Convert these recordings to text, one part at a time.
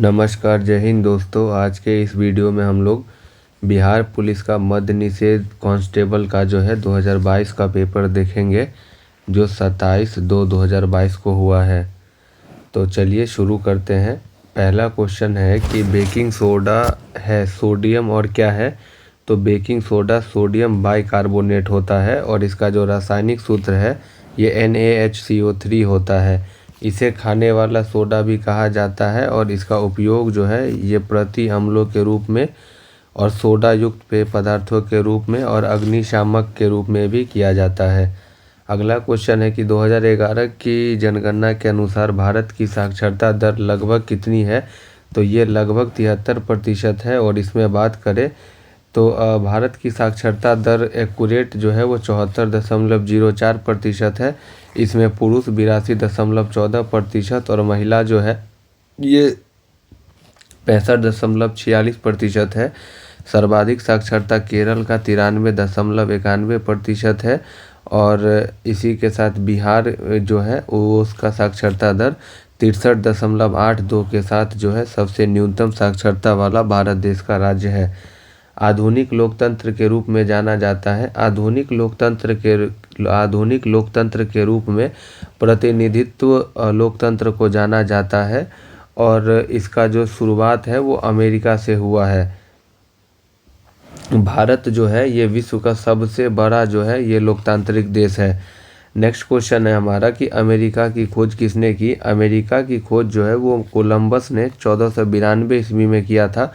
नमस्कार, जय हिंद दोस्तों। आज के इस वीडियो में हम लोग बिहार पुलिस का मद्य निषेध कांस्टेबल का जो है 2022 का पेपर देखेंगे, जो 27/2/2022 को हुआ है। तो चलिए शुरू करते हैं। पहला क्वेश्चन है कि बेकिंग सोडा है सोडियम और क्या है। तो बेकिंग सोडा सोडियम बाइकार्बोनेट होता है और इसका जो रासायनिक सूत्र है ये NaHCO3 होता है। इसे खाने वाला सोडा भी कहा जाता है और इसका उपयोग जो है ये प्रति अम्लों के रूप में और सोडा युक्त पेय पदार्थों के रूप में और अग्निशामक के रूप में भी किया जाता है। अगला क्वेश्चन है कि 2011 की जनगणना के अनुसार भारत की साक्षरता दर लगभग कितनी है। तो ये लगभग 73% है और इसमें बात करें तो भारत की साक्षरता दर एक्यूरेट जो है वो 74.04% है। इसमें पुरुष 82.14% और महिला जो है ये 65.46% है। सर्वाधिक साक्षरता केरल का 93.91% है और इसी के साथ बिहार जो है वो उसका साक्षरता दर 63.82 के साथ जो है सबसे न्यूनतम साक्षरता वाला भारत देश का राज्य है। आधुनिक लोकतंत्र के रूप में जाना जाता है। आधुनिक लोकतंत्र के रूप में प्रतिनिधित्व लोकतंत्र को जाना जाता है और इसका जो शुरुआत है वो अमेरिका से हुआ है। भारत जो है ये विश्व का सबसे बड़ा जो है ये लोकतांत्रिक देश है। नेक्स्ट क्वेश्चन है हमारा कि अमेरिका की खोज किसने की। अमेरिका की खोज जो है वो कोलंबस ने 1492 ईस्वी में किया था।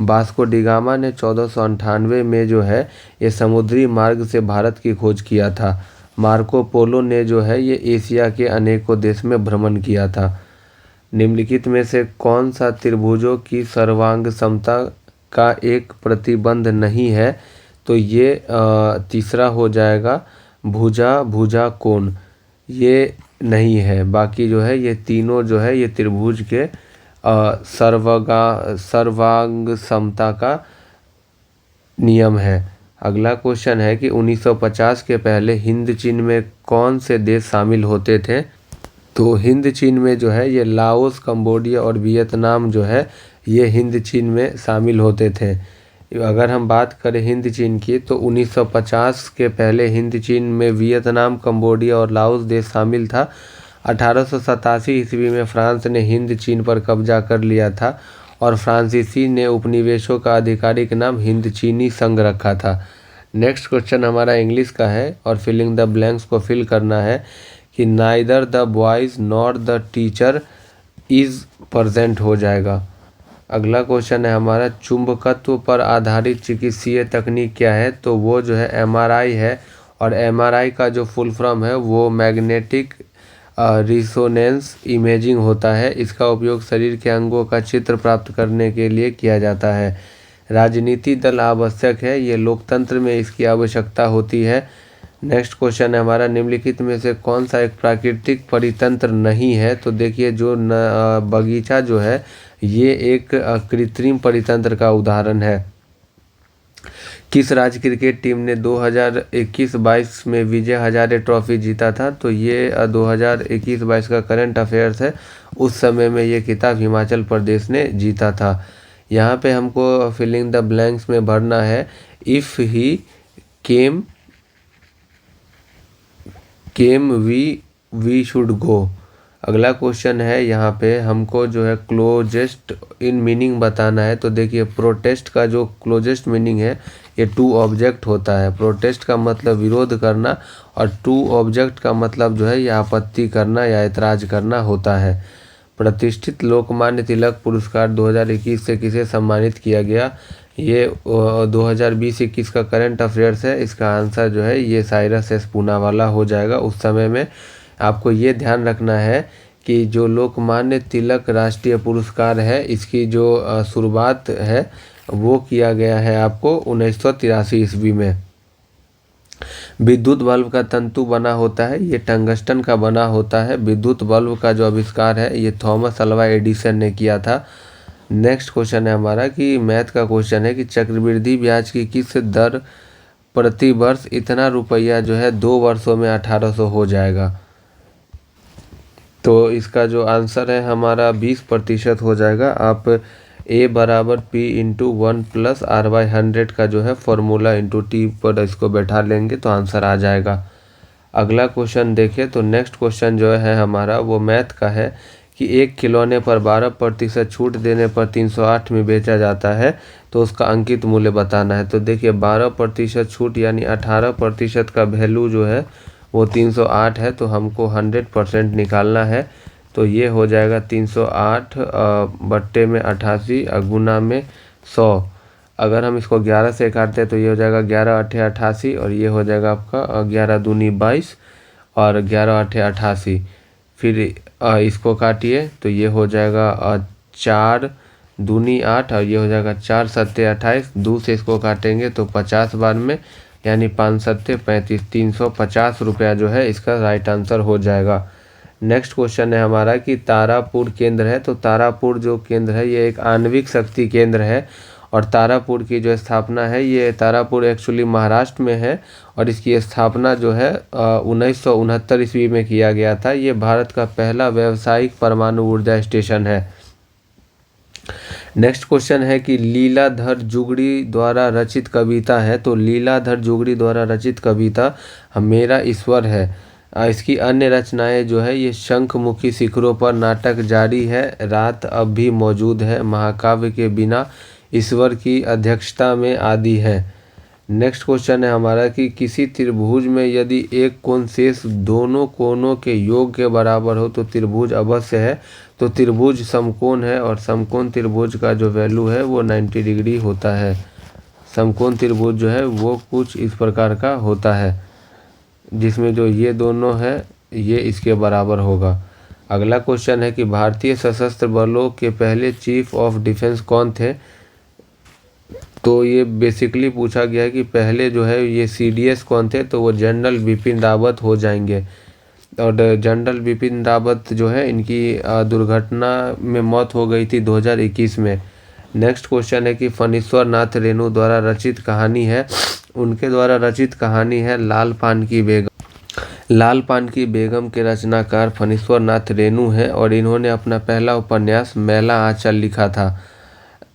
वास्को डी गामा ने 1498 में जो है ये समुद्री मार्ग से भारत की खोज किया था। मार्को पोलो ने जो है ये एशिया के अनेकों देश में भ्रमण किया था। निम्नलिखित में से कौन सा त्रिभुजों की सर्वांग समता का एक प्रतिबंध नहीं है। तो ये तीसरा हो जाएगा भुजा कोण, ये नहीं है। बाकी जो है ये तीनों जो है ये त्रिभुज के सर्वांग समता का नियम है। अगला क्वेश्चन है कि 1950 के पहले हिंद चीन में कौन से देश शामिल होते थे। तो हिंद चीन में जो है ये लाओस, कंबोडिया और वियतनाम जो है ये हिंद चीन में शामिल होते थे। अगर हम बात करें हिंद चीन की तो 1950 के पहले हिंद चीन में वियतनाम, कंबोडिया और लाओस देश शामिल था। 1887 ईस्वी में फ्रांस ने हिंद चीन पर कब्जा कर लिया था और फ्रांसीसी ने उपनिवेशों का आधिकारिक नाम हिंद चीनी संघ रखा था। नेक्स्ट क्वेश्चन हमारा इंग्लिश का है और फिलिंग द ब्लैंक्स को फिल करना है कि neither the boys nor the teacher is present हो जाएगा। अगला क्वेश्चन है हमारा चुंबकत्व पर आधारित चिकित्सीय तकनीक क्या है। तो वो जो है MRI है और MRI का जो फुल फॉर्म है वो मैग्नेटिक रिसोनेंस इमेजिंग होता है। इसका उपयोग शरीर के अंगों का चित्र प्राप्त करने के लिए किया जाता है। राजनीति दल आवश्यक है, ये लोकतंत्र में इसकी आवश्यकता होती है। नेक्स्ट क्वेश्चन है हमारा निम्नलिखित में से कौन सा एक प्राकृतिक परितंत्र नहीं है। तो देखिए जो बगीचा जो है ये एक कृत्रिम परितंत्र का उदाहरण है। किस राज्य क्रिकेट टीम ने 2021-22 में विजय हजारे ट्रॉफी जीता था। तो ये 2021-22 का करंट अफेयर्स है। उस समय में ये खिताब हिमाचल प्रदेश ने जीता था। यहाँ पे हमको फिलिंग द ब्लैंक्स में भरना है if he came we should go. अगला क्वेश्चन है यहाँ पे हमको जो है क्लोजेस्ट इन मीनिंग बताना है। तो देखिए प्रोटेस्ट का जो क्लोजेस्ट मीनिंग है ये टू ऑब्जेक्ट होता है। प्रोटेस्ट का मतलब विरोध करना और टू ऑब्जेक्ट का मतलब जो है ये आपत्ति करना या ऐतराज करना होता है। प्रतिष्ठित लोकमान्य तिलक पुरस्कार 2021 से किसे सम्मानित किया गया। ये 2020-21 का करंट अफेयर्स है। इसका आंसर जो है ये साइरस एस पूनावाला हो जाएगा। उस समय में आपको ये ध्यान रखना है कि जो लोकमान्य तिलक राष्ट्रीय पुरस्कार है इसकी जो शुरुआत है वो किया गया है आपको 1983 ईस्वी में। विद्युत बल्ब का तंतु बना होता है ये टंगस्टन का बना होता है। विद्युत बल्ब का जो आविष्कार है ये थॉमस अल्वा एडिसन ने किया था। नेक्स्ट क्वेश्चन है हमारा कि मैथ का क्वेश्चन है कि चक्रवृद्धि ब्याज की किस दर प्रति वर्ष इतना रुपया जो है 2 वर्षों में 1800 हो जाएगा। तो इसका जो आंसर है हमारा 20% हो जाएगा। आप A बराबर P इंटू 1+R/100 का जो है फॉर्मूला इंटू T पर इसको बैठा लेंगे तो आंसर आ जाएगा। अगला क्वेश्चन देखिए, तो नेक्स्ट क्वेश्चन जो है हमारा वो मैथ का है कि एक खिलौने पर 12% छूट देने पर 308 में बेचा जाता है, तो उसका अंकित मूल्य बताना है। तो देखिए 12% छूट यानी 18% का वैल्यू जो है वो 308 है, तो हमको 100% निकालना है। तो ये हो जाएगा 308 बट्टे में 88 गुना में 100। अगर हम इसको 11 से काटते हैं तो ये हो जाएगा 11 अट्ठे 88 और ये हो जाएगा आपका 11 दूनी 22 और 11 अट्ठे 88। फिर इसको काटिए तो ये हो जाएगा 4 दूनी 8 और ये हो जाएगा 4 सत्ते 28। 2 से इसको काटेंगे तो 50 बार में यानी 5 सत्ते 35। 350 रुपया जो है इसका राइट आंसर हो जाएगा। नेक्स्ट क्वेश्चन है हमारा कि तारापुर केंद्र है, तो तारापुर जो केंद्र है ये एक आणविक शक्ति केंद्र है और तारापुर की जो स्थापना है, ये तारापुर एक्चुअली महाराष्ट्र में है और इसकी स्थापना जो है 1969 ईस्वी में किया गया था। ये भारत का पहला व्यावसायिक परमाणु ऊर्जा स्टेशन है। नेक्स्ट क्वेश्चन है कि लीलाधर जुगड़ी द्वारा रचित कविता है, तो लीलाधर जुगड़ी द्वारा रचित कविता मेरा ईश्वर है। इसकी अन्य रचनाएं जो है ये शंखमुखी शिखरों पर, नाटक जारी है, रात अब भी मौजूद है, महाकाव्य के बिना, ईश्वर की अध्यक्षता में आदि है। नेक्स्ट क्वेश्चन है हमारा कि किसी त्रिभुज में यदि एक कोण शेष दोनों कोणों के योग के बराबर हो तो त्रिभुज अवश्य है। तो त्रिभुज समकोण है और समकोण त्रिभुज का जो वैल्यू है वो 90 डिग्री होता है। समकोण त्रिभुज जो है वो कुछ इस प्रकार का होता है जिसमें जो ये दोनों है ये इसके बराबर होगा। अगला क्वेश्चन है कि भारतीय सशस्त्र बलों के पहले चीफ ऑफ डिफेंस कौन थे, तो ये बेसिकली पूछा गया है कि पहले जो है ये CDS कौन थे, तो वो जनरल बिपिन रावत हो जाएंगे। और जनरल बिपिन रावत जो है इनकी दुर्घटना में मौत हो गई थी 2021 में। नेक्स्ट क्वेश्चन है कि फणीश्वर नाथ रेणु द्वारा रचित कहानी है, उनके द्वारा रचित कहानी है लाल पान की बेगम। लाल पान की बेगम के रचनाकार फणीश्वर नाथ रेणु हैं और इन्होंने अपना पहला उपन्यास मैला आंचल लिखा था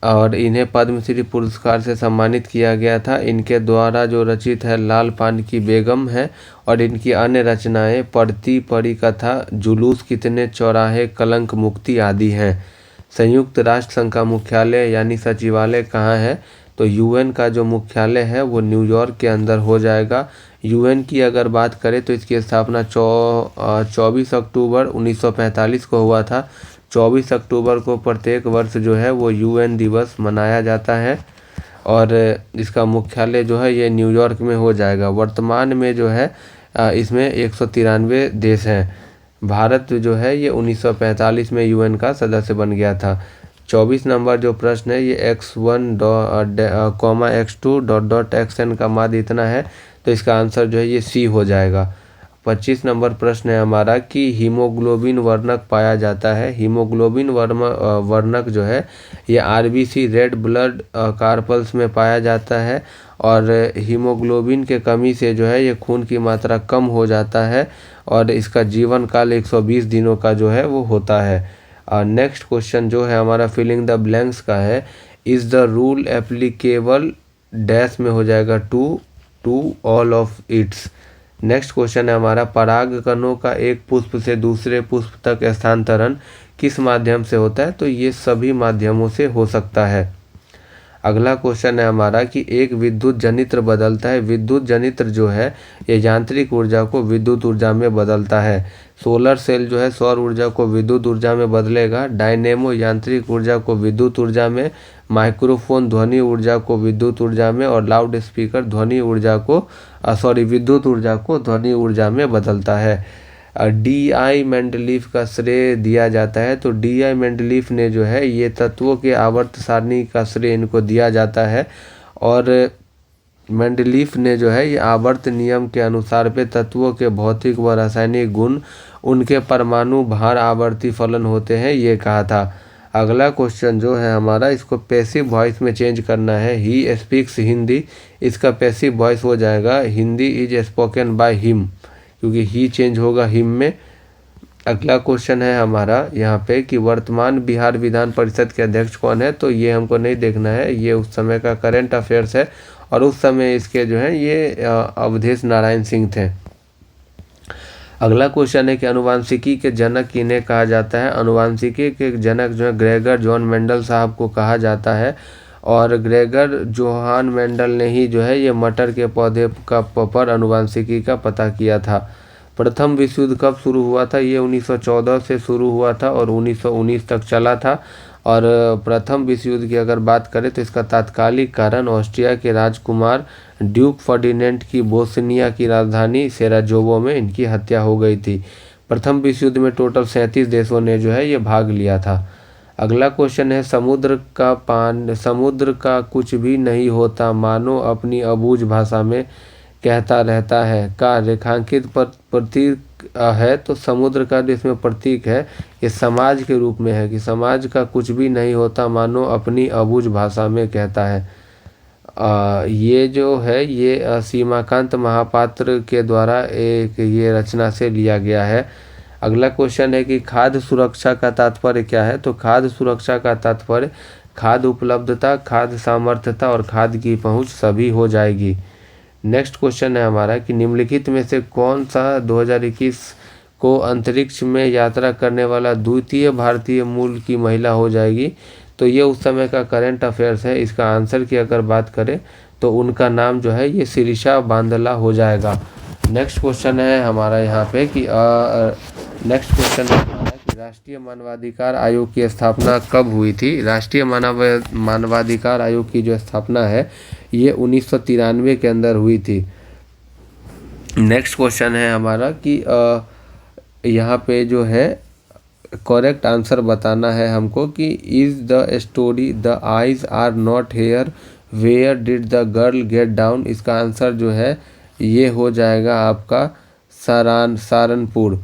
और इन्हें पद्मश्री पुरस्कार से सम्मानित किया गया था। इनके द्वारा जो रचित है लाल पान की बेगम है और इनकी अन्य रचनाएं पढ़ती पड़ी कथा, जुलूस कितने चौराहे, कलंक मुक्ति आदि हैं। संयुक्त राष्ट्र संघ का मुख्यालय यानी सचिवालय कहाँ है, तो UN का जो मुख्यालय है वो न्यूयॉर्क के अंदर हो जाएगा। UN की अगर बात करें तो इसकी स्थापना 24 अक्टूबर 1945 को हुआ था। 24 अक्टूबर को प्रत्येक वर्ष जो है वो UN दिवस मनाया जाता है और इसका मुख्यालय जो है ये न्यूयॉर्क में हो जाएगा। वर्तमान में जो है इसमें 193 देश हैं। भारत जो है ये 1945 में UN का सदस्य बन गया था। 24 नंबर जो प्रश्न है ये x1, x2, xn का माध्य इतना है, तो इसका आंसर जो है ये C हो जाएगा। 25 नंबर प्रश्न है हमारा कि हीमोग्लोबिन वर्णक पाया जाता है। हीमोग्लोबिन वर्णक जो है ये RBC रेड ब्लड कार्पल्स में पाया जाता है और हीमोग्लोबिन के कमी से जो है ये खून की मात्रा कम हो जाता है और इसका जीवन काल 120 दिनों का जो है वो होता है। नेक्स्ट क्वेश्चन जो है हमारा फिलिंग द ब्लैंक्स का है। Is the rule applicable dash में हो जाएगा to all of its. Next question है हमारा परागकणों का एक पुष्प से दूसरे पुष्प तक स्थानांतरण किस माध्यम से होता है, तो ये सभी माध्यमों से हो सकता है। अगला क्वेश्चन है हमारा कि एक विद्युत जनित्र बदलता है। विद्युत जनित्र जो है ये यांत्रिक ऊर्जा को विद्युत ऊर्जा में बदलता है। सोलर सेल जो है सौर ऊर्जा को विद्युत ऊर्जा में बदलेगा। डायनेमो यांत्रिक ऊर्जा को विद्युत ऊर्जा में, माइक्रोफोन ध्वनि ऊर्जा को विद्युत ऊर्जा में और लाउड स्पीकर ध्वनि ऊर्जा को विद्युत ऊर्जा को ध्वनि ऊर्जा में बदलता है। DI मेंडलीफ का श्रेय दिया जाता है, तो DI मेंडलीफ ने जो है ये तत्वों के आवर्त सारणी का श्रेय इनको दिया जाता है और मेंडलीफ ने जो है ये आवर्त नियम के अनुसार पे तत्वों के भौतिक व रासायनिक गुण उनके परमाणु भार आवर्ती फलन होते हैं ये कहा था। अगला क्वेश्चन जो है हमारा इसको पैसिव वॉइस में चेंज करना है। ही स्पीक्स हिंदी, इसका पैसिव वॉइस हो जाएगा Hindi is spoken by him, क्योंकि ही चेंज होगा हिम में। अगला क्वेश्चन है हमारा यहाँ पे कि वर्तमान बिहार विधान परिषद के अध्यक्ष कौन है। तो ये हमको नहीं देखना है, ये उस समय का करंट अफेयर्स है और उस समय इसके जो है ये अवधेश नारायण सिंह थे। अगला क्वेश्चन है कि अनुवांशिकी के जनक किन्हें कहा जाता है। अनुवांशिकी के जनक जो है ग्रेगर जॉन मेंडल साहब को कहा जाता है और ग्रेगर जोहान मेंडल ने ही जो है ये मटर के पौधे का पर अनुवांशिकी का पता किया था। प्रथम विश्व युद्ध कब शुरू हुआ था। ये 1914 से शुरू हुआ था और 1919 तक चला था। और प्रथम विश्व युद्ध की अगर बात करें तो इसका तात्कालिक कारण ऑस्ट्रिया के राजकुमार ड्यूक फर्डिनेंट की बोस्निया की राजधानी सेराजेवो में इनकी हत्या हो गई थी। प्रथम विश्व युद्ध में टोटल 37 देशों ने जो है ये भाग लिया था। अगला क्वेश्चन है समुद्र का कुछ भी नहीं होता मानो अपनी अबूझ भाषा में कहता रहता है का रेखांकित प्रतीक है। तो समुद्र का जो इसमें प्रतीक है ये समाज के रूप में है कि समाज का कुछ भी नहीं होता मानो अपनी अबूझ भाषा में कहता है। ये जो है ये सीमाकांत महापात्र के द्वारा एक ये रचना से लिया गया है। अगला क्वेश्चन है कि खाद्य सुरक्षा का तात्पर्य क्या है। तो खाद्य सुरक्षा का तात्पर्य खाद्य उपलब्धता, खाद्य सामर्थ्यता और खाद्य की पहुंच सभी हो जाएगी। नेक्स्ट क्वेश्चन है हमारा कि निम्नलिखित में से कौन सा 2021 को अंतरिक्ष में यात्रा करने वाला द्वितीय भारतीय मूल की महिला हो जाएगी। तो ये उस समय का करंट अफेयर्स है। इसका आंसर की अगर बात करें तो उनका नाम जो है ये शिरीषा बांदला हो जाएगा। नेक्स्ट क्वेश्चन है हमारा यहाँ पे कि नेक्स्ट क्वेश्चन है हमारा कि राष्ट्रीय मानवाधिकार आयोग की स्थापना कब हुई थी। राष्ट्रीय मानवाधिकार आयोग की जो स्थापना है ये 1993 के अंदर हुई थी। नेक्स्ट क्वेश्चन है हमारा कि यहाँ पे जो है करेक्ट आंसर बताना है हमको कि is the story the eyes are not here where did the girl get down. इसका आंसर जो है ये हो जाएगा आपका सहारनपुर।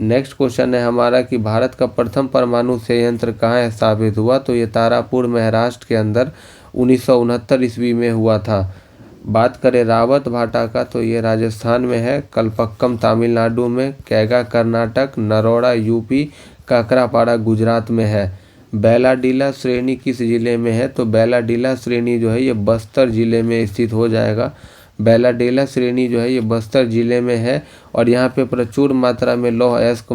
नेक्स्ट क्वेश्चन है हमारा कि भारत का प्रथम परमाणु संयंत्र कहाँ स्थापित हुआ। तो ये तारापुर महाराष्ट्र के अंदर 1969 ईस्वी में हुआ था। बात करें रावत भाटा का तो ये राजस्थान में है, कलपक्कम तमिलनाडु में, कैगा कर्नाटक, नरोड़ा यूपी, काकरापाड़ा गुजरात में है। बैलाडीला श्रेणी किस जिले में है। तो बैलाडीला श्रेणी जो है ये बस्तर जिले में स्थित हो जाएगा। बैलाडीला श्रेणी जो है ये बस्तर जिले में है और यहाँ पे प्रचुर मात्रा में लौह अयस्क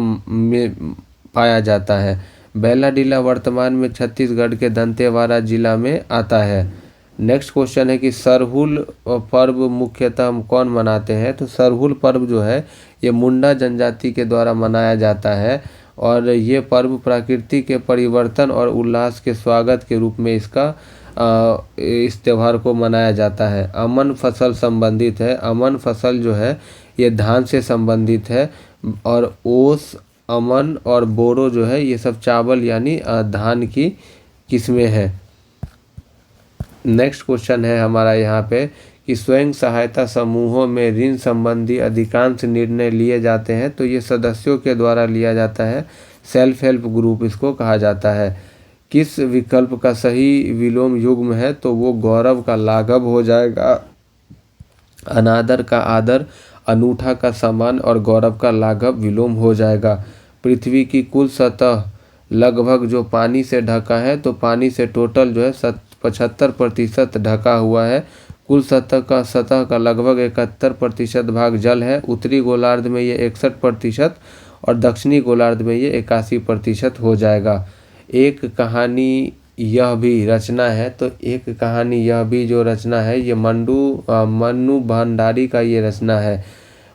पाया जाता है। बैलाडीला वर्तमान में छत्तीसगढ़ के दंतेवाड़ा जिला में आता है। नेक्स्ट क्वेश्चन है कि सरहुल पर्व मुख्यतः कौन मनाते हैं। तो सरहुल पर्व जो है ये मुंडा जनजाति के द्वारा मनाया जाता है और ये पर्व प्रकृति के परिवर्तन और उल्लास के स्वागत के रूप में इस त्यौहार को मनाया जाता है। अमन फसल संबंधित है। अमन फसल जो है ये धान से संबंधित है और ओस, अमन और बोरो जो है ये सब चावल यानी धान की किस्में हैं। नेक्स्ट क्वेश्चन है हमारा यहाँ पे कि स्वयं सहायता समूहों में ऋण संबंधी अधिकांश निर्णय लिए जाते हैं। तो ये सदस्यों के द्वारा लिया जाता है। सेल्फ हेल्प ग्रुप इसको कहा जाता है। किस विकल्प का सही विलोम युग्म है। तो वो गौरव का लाघव हो जाएगा, अनादर का आदर, अनूठा का सम्मान और गौरव का लाघव विलोम हो जाएगा। पृथ्वी की कुल सतह लगभग जो पानी से ढका है तो पानी से टोटल जो है 75% ढका हुआ है। कुल सतह का लगभग 71% भाग जल है। उत्तरी गोलार्ध में ये 61% और दक्षिणी गोलार्ध में ये 81% हो जाएगा। एक कहानी यह भी रचना है। तो एक कहानी यह भी जो रचना है ये मन्नू भंडारी का ये रचना है।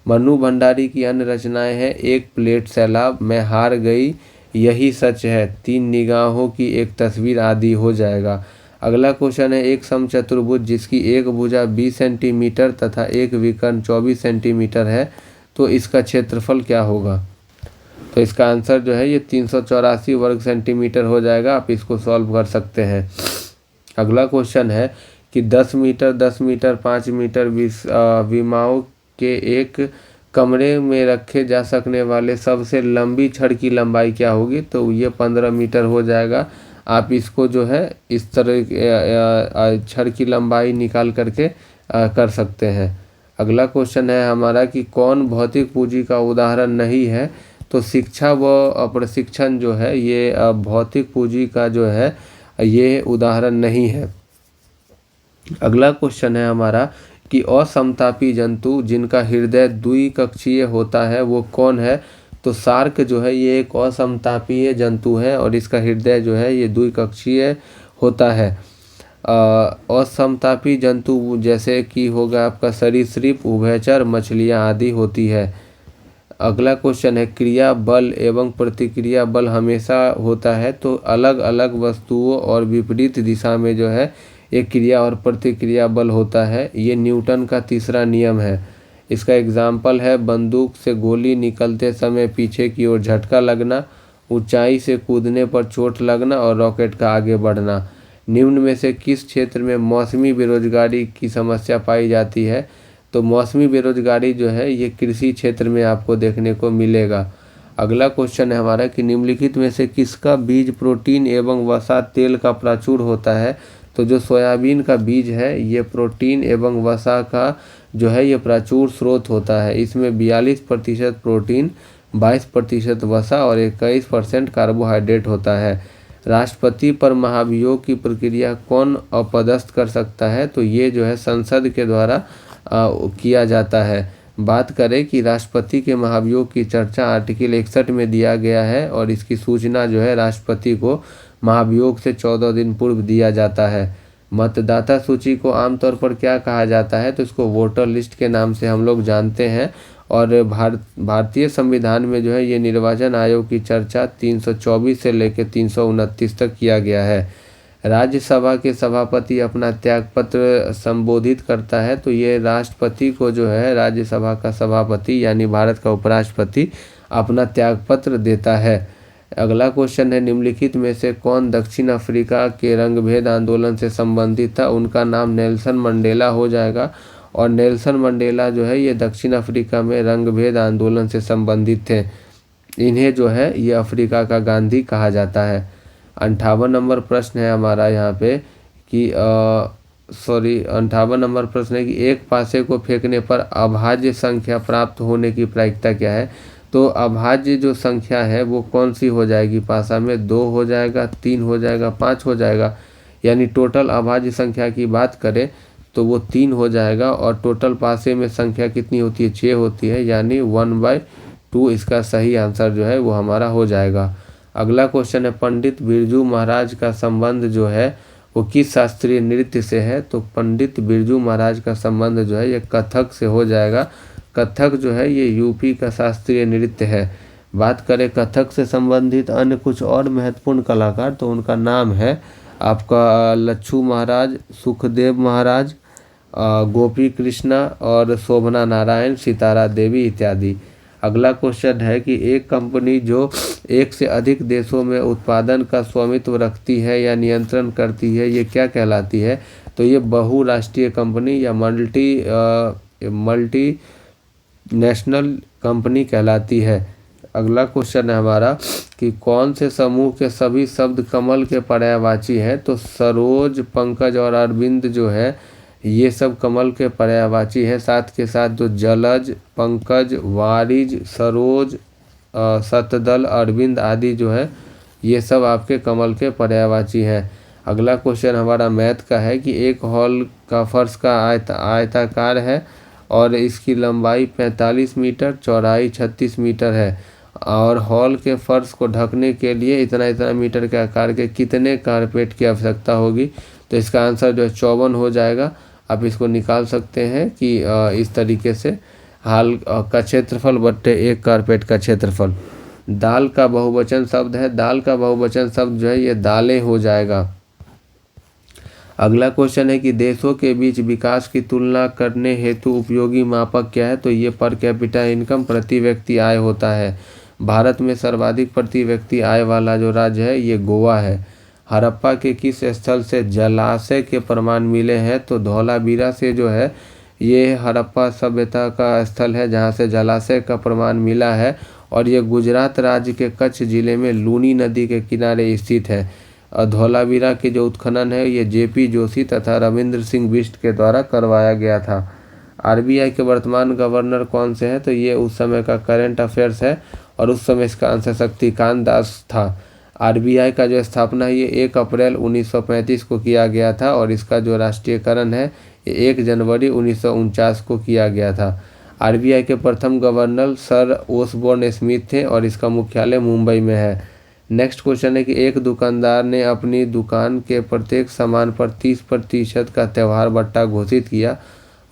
मन्नू भंडारी की अन्य रचनाएं हैं एक प्लेट सैलाब, मैं हार गई, यही सच है, तीन निगाहों की एक तस्वीर आदि हो जाएगा। अगला क्वेश्चन है एक समचतुर्भुज जिसकी एक भुजा 20 सेंटीमीटर तथा एक विकर्ण 24 सेंटीमीटर है तो इसका क्षेत्रफल क्या होगा। तो इसका आंसर जो है ये 384 वर्ग सेंटीमीटर हो जाएगा। आप इसको सॉल्व कर सकते हैं। अगला क्वेश्चन है कि 10 मीटर, 10 मीटर, 5 मीटर विमाओं के एक कमरे में रखे जा सकने वाले सबसे लंबी छड़ की लंबाई क्या होगी। तो ये 15 मीटर हो जाएगा। आप इसको जो है इस तरह छड़ की लंबाई निकाल करके कर सकते हैं। अगला क्वेश्चन है हमारा कि कौन भौतिक पूंजी का उदाहरण नहीं है। तो शिक्षा व प्रशिक्षण जो है ये भौतिक पूंजी का जो है ये उदाहरण नहीं है। अगला क्वेश्चन है हमारा कि असमतापी जंतु जिनका हृदय द्विकक्षीय होता है वो कौन है? तो शार्क जो है ये एक असमतापीय जंतु है और इसका हृदय जो है ये द्विकक्षीय होता है। असमतापी जंतु जैसे कि होगा आपका सरीसृप, उभयचर, मछलियाँ आदि होती है। अगला क्वेश्चन है क्रिया बल एवं प्रतिक्रिया बल हमेशा होता है तो अलग अलग वस्तुओं और विपरीत दिशा में जो है एक क्रिया और प्रतिक्रिया बल होता है। ये न्यूटन का तीसरा नियम है। इसका एग्जाम्पल है बंदूक से गोली निकलते समय पीछे की ओर झटका लगना, ऊंचाई से कूदने पर चोट लगना और रॉकेट का आगे बढ़ना। निम्न में से किस क्षेत्र में मौसमी बेरोजगारी की समस्या पाई जाती है? तो मौसमी बेरोजगारी जो है ये कृषि क्षेत्र में आपको देखने को मिलेगा। अगला क्वेश्चन है हमारा कि निम्नलिखित में से किसका बीज प्रोटीन एवं वसा तेल का प्रचुर होता है? तो जो सोयाबीन का बीज है ये प्रोटीन एवं वसा का जो है ये प्रचुर स्रोत होता है। इसमें 42% प्रोटीन, 22% वसा और 21% कार्बोहाइड्रेट होता है। राष्ट्रपति पर महाभियोग की प्रक्रिया कौन अपदस्थ कर सकता है? तो ये जो है संसद के द्वारा किया जाता है। बात करें कि राष्ट्रपति के महाभियोग की चर्चा आर्टिकल 61 में दिया गया है और इसकी सूचना जो है राष्ट्रपति को महाभियोग से 14 दिन पूर्व दिया जाता है। मतदाता सूची को आमतौर पर क्या कहा जाता है? तो इसको वोटर लिस्ट के नाम से हम लोग जानते हैं और भारतीय संविधान में जो है ये निर्वाचन आयोग की चर्चा 324 से लेकर 329 तक किया गया है। राज्यसभा के सभापति अपना त्यागपत्र संबोधित करता है तो ये राष्ट्रपति को जो है राज्यसभा का सभापति यानी भारत का उपराष्ट्रपति अपना त्यागपत्र देता है। अगला क्वेश्चन है निम्नलिखित में से कौन दक्षिण अफ्रीका के रंगभेद आंदोलन से संबंधित था? उनका नाम नेल्सन मंडेला हो जाएगा और नेल्सन मंडेला जो है ये दक्षिण अफ्रीका में रंगभेद आंदोलन से संबंधित थे। इन्हें जो है ये अफ्रीका का गांधी कहा जाता है। 58 नंबर प्रश्न है हमारा यहाँ पे कि 58 नंबर प्रश्न है कि एक पासे को फेंकने पर अभाज्य संख्या प्राप्त होने की प्रायिकता क्या है? तो अभाज्य जो संख्या है वो कौन सी हो जाएगी पासा में? 2 हो जाएगा, 3 हो जाएगा, 5 हो जाएगा। यानी टोटल अभाज्य संख्या की बात करें तो वो 3 हो जाएगा और टोटल पासे में संख्या कितनी होती है? 6 होती है यानी 1/2 इसका सही आंसर जो है वो हमारा हो जाएगा। अगला क्वेश्चन है पंडित बिरजू महाराज का संबंध जो है वो किस शास्त्रीय नृत्य से है? तो पंडित बिरजू महाराज का संबंध जो है ये कथक से हो जाएगा। कथक जो है ये यूपी का शास्त्रीय नृत्य है। बात करें कथक से संबंधित अन्य कुछ और महत्वपूर्ण कलाकार तो उनका नाम है आपका लच्छू महाराज, सुखदेव महाराज, गोपी कृष्णा और शोभना नारायण, सितारा देवी इत्यादि। अगला क्वेश्चन है कि एक कंपनी जो एक से अधिक देशों में उत्पादन का स्वामित्व रखती है या नियंत्रण करती है ये क्या कहलाती है? तो ये बहुराष्ट्रीय कंपनी या मल्टी नेशनल कंपनी कहलाती है। अगला क्वेश्चन है हमारा कि कौन से समूह के सभी शब्द कमल के पर्यायवाची हैं? तो सरोज, पंकज और अरविंद जो है ये सब कमल के पर्यायवाची है। साथ के साथ जो जलज, पंकज, वारिज, सरोज, शतदल, अरविंद आदि जो है ये सब आपके कमल के पर्यायवाची हैं। अगला क्वेश्चन हमारा मैथ का है कि एक हॉल का फर्श का आयताकार है और इसकी लंबाई 45 मीटर, चौड़ाई 36 मीटर है और हॉल के फर्श को ढकने के लिए इतना मीटर के आकार के कितने कारपेट की आवश्यकता होगी? तो इसका आंसर जो है 54 हो जाएगा। आप इसको निकाल सकते हैं कि इस तरीके से हाल का क्षेत्रफल बट्टे एक कारपेट का क्षेत्रफल। दाल का बहुवचन शब्द है, दाल का बहुवचन शब्द जो है ये दालें हो जाएगा। अगला क्वेश्चन है कि देशों के बीच विकास की तुलना करने हेतु उपयोगी मापक क्या है? तो ये पर कैपिटा इनकम प्रति व्यक्ति आय होता है। भारत में सर्वाधिक प्रति व्यक्ति आय वाला जो राज्य है ये गोवा है। हड़प्पा के किस स्थल से जलाशय के प्रमाण मिले हैं? तो धौलावीरा से जो है ये हड़प्पा सभ्यता का स्थल है जहाँ से जलाशय का प्रमाण मिला है और ये गुजरात राज्य के कच्छ जिले में लूनी नदी के किनारे स्थित है। धौलावीरा के जो उत्खनन है ये जेपी जोशी तथा रविंद्र सिंह बिष्ट के द्वारा करवाया गया था। आरबीआई के वर्तमान गवर्नर कौन से हैं? तो ये उस समय का करंट अफेयर्स है और उस समय इसका आंसर शक्तिकांत दास था। आरबीआई का जो स्थापना है ये 1 अप्रैल 1935 को किया गया था और इसका जो राष्ट्रीयकरण है ये 1 जनवरी 1949 को किया गया था। आरबीआई के प्रथम गवर्नर सर ओसबोर्न स्मिथ थे और इसका मुख्यालय मुंबई में है। नेक्स्ट क्वेश्चन है कि एक दुकानदार ने अपनी दुकान के प्रत्येक सामान पर 30% का त्यौहार बट्टा घोषित किया।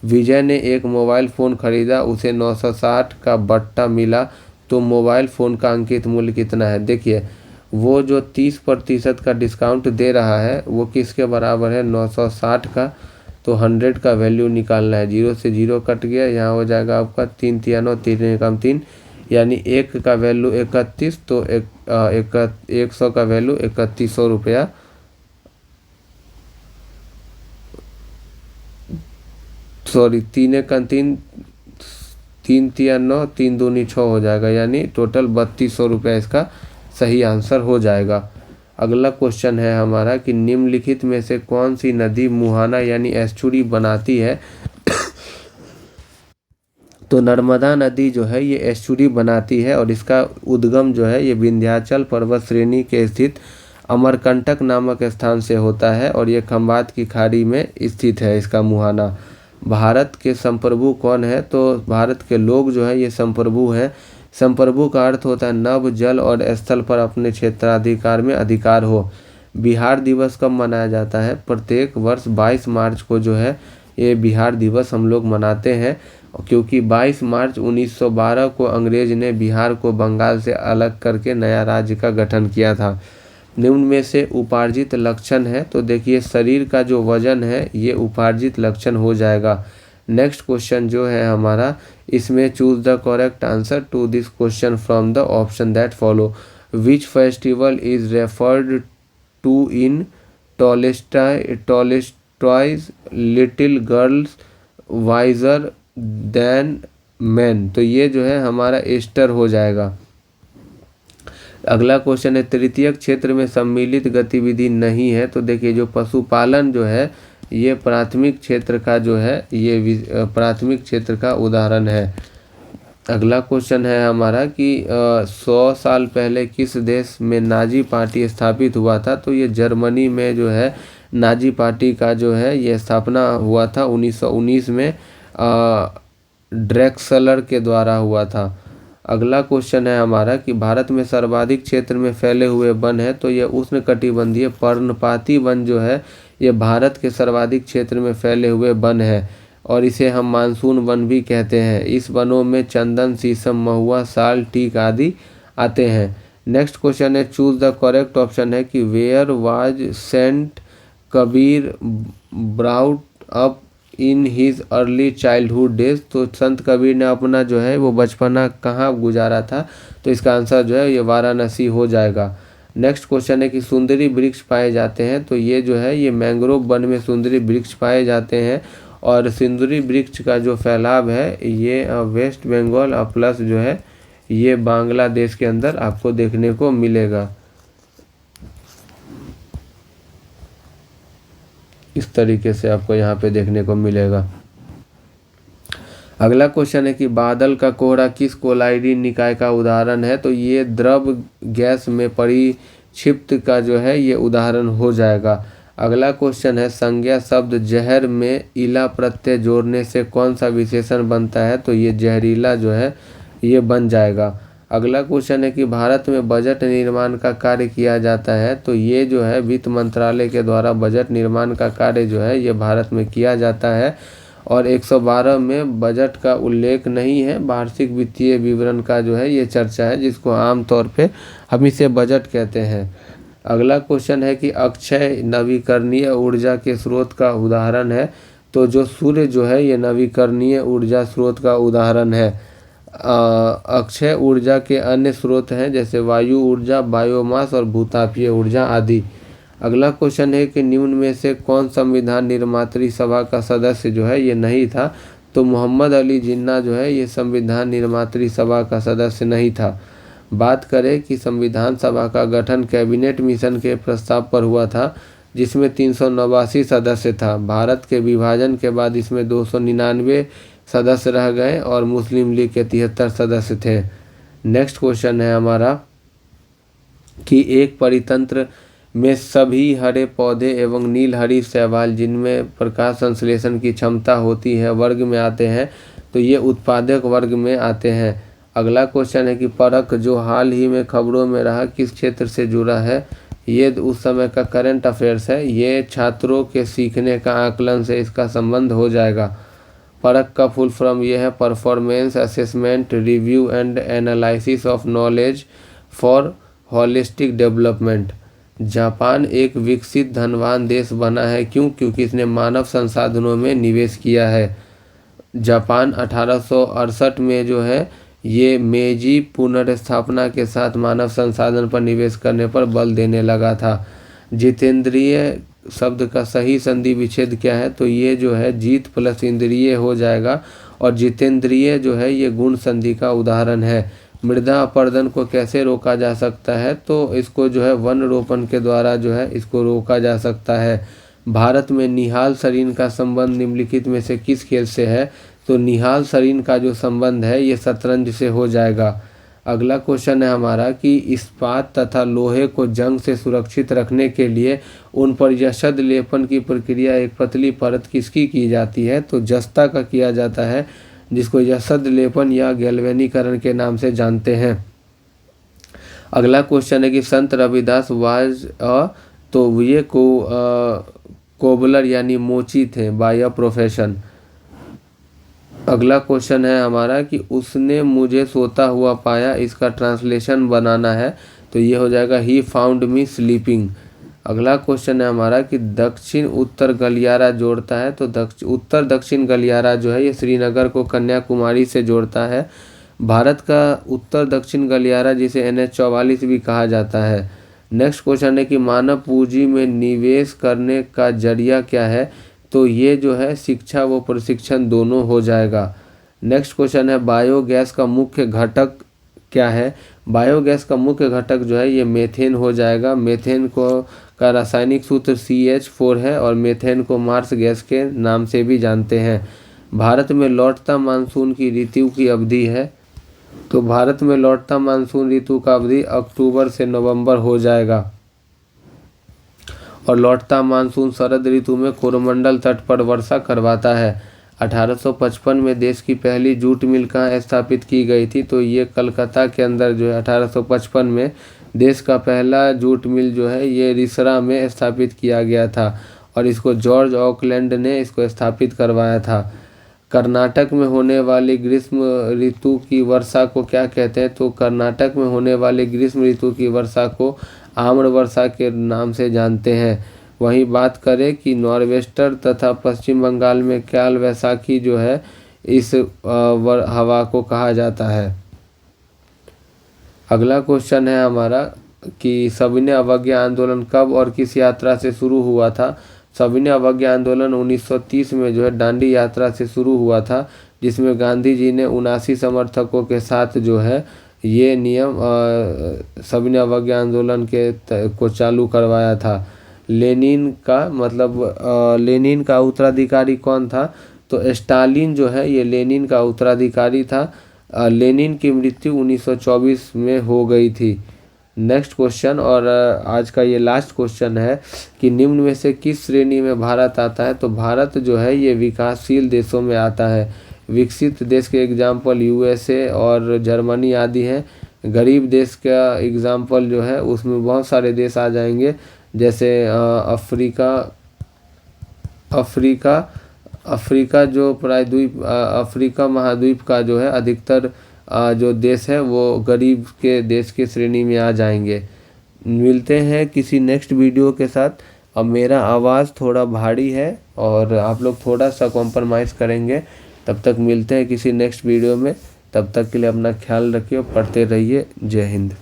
विजय ने एक मोबाइल फ़ोन खरीदा, उसे 960 का बट्टा मिला, तो मोबाइल फ़ोन का अंकित मूल्य कितना है। देखिए वो जो 30% का डिस्काउंट दे रहा है वो किसके बराबर है, 960 का। तो 100 का वैल्यू निकालना है, 0 से 0 कट गया, यहाँ हो जाएगा आपका 3 तिया 9, 3 कम 3, यानी 1 का वैल्यू 31, तो 100 का वैल्यू 3100 रुपया, सॉरी 3 का 3, 3 तिया 9, 3 दूनी 6 हो जाएगा, यानी टोटल 3200 रुपया इसका सही आंसर हो जाएगा। अगला क्वेश्चन है हमारा कि निम्नलिखित में से कौन सी नदी मुहाना यानी एस्चुरी बनाती है। तो नर्मदा नदी जो है ये एस्चुरी बनाती है और इसका उद्गम जो है ये विंध्याचल पर्वत श्रेणी के स्थित अमरकंटक नामक स्थान से होता है और ये खंबात की खाड़ी में स्थित है इसका मुहाना। भारत के संप्रभु कौन है, तो भारत के लोग जो है ये संप्रभु हैं। संप्रभु का अर्थ होता है नभ, जल और स्थल पर अपने क्षेत्राधिकार में अधिकार हो। बिहार दिवस कब मनाया जाता है, प्रत्येक वर्ष 22 मार्च को जो है ये बिहार दिवस हम लोग मनाते हैं, क्योंकि 22 मार्च 1912 को अंग्रेज ने बिहार को बंगाल से अलग करके नया राज्य का गठन किया था। निम्न में से उपार्जित लक्षण है, तो देखिए शरीर का जो वजन है ये उपार्जित लक्षण हो जाएगा। नेक्स्ट क्वेश्चन जो है हमारा, इसमें choose the correct answer to this question from the option that follow. Which festival is referred to in Tolstoy's little girls wiser than man, तो ये जो है हमारा ईस्टर हो जाएगा। अगला क्वेश्चन है तृतीयक क्षेत्र में सम्मिलित गतिविधि नहीं है, तो देखिए जो पशुपालन जो है ये प्राथमिक क्षेत्र का जो है ये प्राथमिक क्षेत्र का उदाहरण है। अगला क्वेश्चन है हमारा कि 100 साल पहले किस देश में नाजी पार्टी स्थापित हुआ था, तो ये जर्मनी में जो है नाजी पार्टी का जो है ये स्थापना हुआ था 1919 में ड्रेक्सलर के द्वारा हुआ था। अगला क्वेश्चन है हमारा कि भारत में सर्वाधिक क्षेत्र में फैले हुए वन है, तो ये उष्णकटिबंधीय पर्णपाती वन जो है ये भारत के सर्वाधिक क्षेत्र में फैले हुए वन है और इसे हम मानसून वन भी कहते हैं। इस वनों में चंदन, शीशम, महुआ, साल, टीक आदि आते हैं। नेक्स्ट क्वेश्चन है चूज द करेक्ट ऑप्शन है कि where was saint Kabir brought up in his early childhood days, तो संत कबीर ने अपना जो है वो बचपना कहाँ गुजारा था, तो इसका आंसर जो है ये वाराणसी हो जाएगा। नेक्स्ट क्वेश्चन है कि सुंदरी वृक्ष पाए जाते हैं, तो ये जो है ये मैंग्रोव वन में सुंदरी वृक्ष पाए जाते हैं और सुंदरी वृक्ष का जो फैलाव है ये वेस्ट बंगाल प्लस जो है ये बांग्लादेश के अंदर आपको देखने को मिलेगा। इस तरीके से आपको यहाँ पे देखने को मिलेगा। अगला क्वेश्चन है कि बादल का कोहरा किस कोलाइडी निकाय का उदाहरण है, तो ये द्रव गैस में परिक्षिप्त का जो है ये उदाहरण हो जाएगा। अगला क्वेश्चन है संज्ञा शब्द जहर में इला प्रत्यय जोड़ने से कौन सा विशेषण बनता है, तो ये जहरीला जो है ये बन जाएगा। अगला क्वेश्चन है कि भारत में बजट निर्माण का कार्य किया जाता है, तो ये जो है वित्त मंत्रालय के द्वारा बजट निर्माण का कार्य जो है ये भारत में किया जाता है और 112 में बजट का उल्लेख नहीं है, वार्षिक वित्तीय विवरण का जो है ये चर्चा है जिसको आमतौर पे हम इसे बजट कहते हैं। अगला क्वेश्चन है कि अक्षय नवीकरणीय ऊर्जा के स्रोत का उदाहरण है, तो जो सूर्य जो है ये नवीकरणीय ऊर्जा स्रोत का उदाहरण है। अक्षय ऊर्जा के अन्य स्रोत हैं जैसे वायु ऊर्जा, बायोमास और भूतापीय ऊर्जा आदि। अगला क्वेश्चन है कि निम्न में से कौन संविधान निर्मात्री सभा का सदस्य जो है ये नहीं था, तो मोहम्मद अली जिन्ना जो है ये संविधान निर्मात्री सभा का सदस्य नहीं था। बात करें कि संविधान सभा का गठन कैबिनेट मिशन के प्रस्ताव पर हुआ था जिसमें 389 सदस्य था। भारत के विभाजन के बाद इसमें 299 सदस्य रह गए और मुस्लिम लीग के 73 सदस्य थे। नेक्स्ट क्वेश्चन है हमारा कि एक परितंत्र में सभी हरे पौधे एवं नील हरी शैवाल जिनमें प्रकाश संश्लेषण की क्षमता होती है वर्ग में आते हैं, तो ये उत्पादक वर्ग में आते हैं। अगला क्वेश्चन है कि परख जो हाल ही में खबरों में रहा किस क्षेत्र से जुड़ा है? ये उस समय का करंट अफेयर्स है। ये छात्रों के सीखने का आकलन से इसका संबंध हो जाएगा। परख का फुल फॉर्म ये है performance assessment review and analysis of knowledge for holistic development. Japan एक विकसित धनवान देश बना है क्यों? क्योंकि इसने मानव संसाधनों में निवेश किया है। जापान 1868 में जो है ये मेजी पुनर्स्थापना के साथ मानव संसाधन पर निवेश करने पर बल देने लगा था। जितेंद्रिय शब्द का सही संधि विच्छेद क्या है? तो ये जो है जीत प्लस इंद्रिय हो जाएगा और जितेंद्रिय जो है ये गुण संधि का उदाहरण है। मृदा अपरदन को कैसे रोका जा सकता है? तो इसको जो है वन रोपण के द्वारा जो है इसको रोका जा सकता है। भारत में निहाल सरीन का संबंध निम्नलिखित में से किस खेल से है? तो निहाल सरीन का जो संबंध है ये शतरंज से हो जाएगा। अगला क्वेश्चन है हमारा कि इस्पात तथा लोहे को जंग से सुरक्षित रखने के लिए उन पर यशद लेपन की प्रक्रिया एक पतली परत किसकी की जाती है? तो जस्ता का किया जाता है, जिसको यशद लेपन या गैल्वेनीकरण के नाम से जानते हैं। अगला क्वेश्चन है कि संत रविदास वाज तो ये कोबलर यानी मोची थे बाय अ प्रोफेशन। अगला क्वेश्चन है हमारा कि उसने मुझे सोता हुआ पाया, इसका ट्रांसलेशन बनाना है, तो ये हो जाएगा ही फाउंड मी स्लीपिंग। अगला क्वेश्चन है हमारा कि दक्षिण उत्तर गलियारा जोड़ता है, तो उत्तर दक्षिण गलियारा जो है ये श्रीनगर को कन्याकुमारी से जोड़ता है। भारत का उत्तर दक्षिण गलियारा जिसे NH-44 भी कहा जाता है। नेक्स्ट क्वेश्चन है कि मानव पूंजी में निवेश करने का जरिया क्या है? तो ये जो है शिक्षा व प्रशिक्षण दोनों हो जाएगा। नेक्स्ट क्वेश्चन है बायोगैस का मुख्य घटक क्या है? बायोगैस का मुख्य घटक जो है ये मेथेन हो जाएगा। मेथेन का रासायनिक सूत्र CH4 है और मेथेन को मार्स गैस के नाम से भी जानते हैं। भारत में लौटता मानसून की ऋतु की अवधि है, तो भारत में लौटता मानसून ऋतु का अवधि अक्टूबर से नवंबर हो जाएगा और लौटता मानसून शरद ऋतु में कोरोमंडल तट पर वर्षा करवाता है। 1855 में देश की पहली जूट मिल कहाँ स्थापित की गई थी? तो ये कलकत्ता के अंदर जो है 1855 में देश का पहला जूट मिल जो है ये रिसरा में स्थापित किया गया था और इसको जॉर्ज ऑकलैंड ने इसको स्थापित करवाया था। कर्नाटक में होने वाली ग्रीष्म ऋतु की वर्षा को क्या कहते हैं? तो कर्नाटक में होने वाली ग्रीष्म ऋतु की वर्षा को आम्र वर्षा के नाम से जानते हैं। वहीं बात करें कि नॉर्वेस्टर तथा पश्चिम बंगाल में काल वैसाखी जो है इस हवा को कहा जाता है। अगला क्वेश्चन है हमारा कि सविनय अवज्ञा आंदोलन कब और किस यात्रा से शुरू हुआ था? सविनय अवज्ञा आंदोलन 1930 में जो है दांडी यात्रा से शुरू हुआ था, जिसमें गांधी जी ने 79 समर्थकों के साथ जो है ये नियम सविनय अवज्ञा आंदोलन को चालू करवाया था। लेनिन का उत्तराधिकारी कौन था? तो स्टालिन जो है ये लेनिन का उत्तराधिकारी था। लेनिन की मृत्यु 1924 में हो गई थी। नेक्स्ट क्वेश्चन और आज का ये लास्ट क्वेश्चन है कि निम्न में से किस श्रेणी में भारत आता है? तो भारत जो है ये विकासशील देशों में आता है। विकसित देश के एग्जाम्पल USA और जर्मनी आदि हैं। गरीब देश का एग्जाम्पल जो है उसमें बहुत सारे देश आ जाएंगे, जैसे अफ्रीका जो प्रायद्वीप अफ्रीका महाद्वीप का जो है अधिकतर जो देश है वो गरीब के देश की श्रेणी में आ जाएंगे। मिलते हैं किसी नेक्स्ट वीडियो के साथ। अब मेरा आवाज़ थोड़ा भारी है और आप लोग थोड़ा सा कॉम्प्रोमाइज़ करेंगे। तब तक मिलते हैं किसी नेक्स्ट वीडियो में। तब तक के लिए अपना ख्याल रखिए और पढ़ते रहिए। जय हिंद।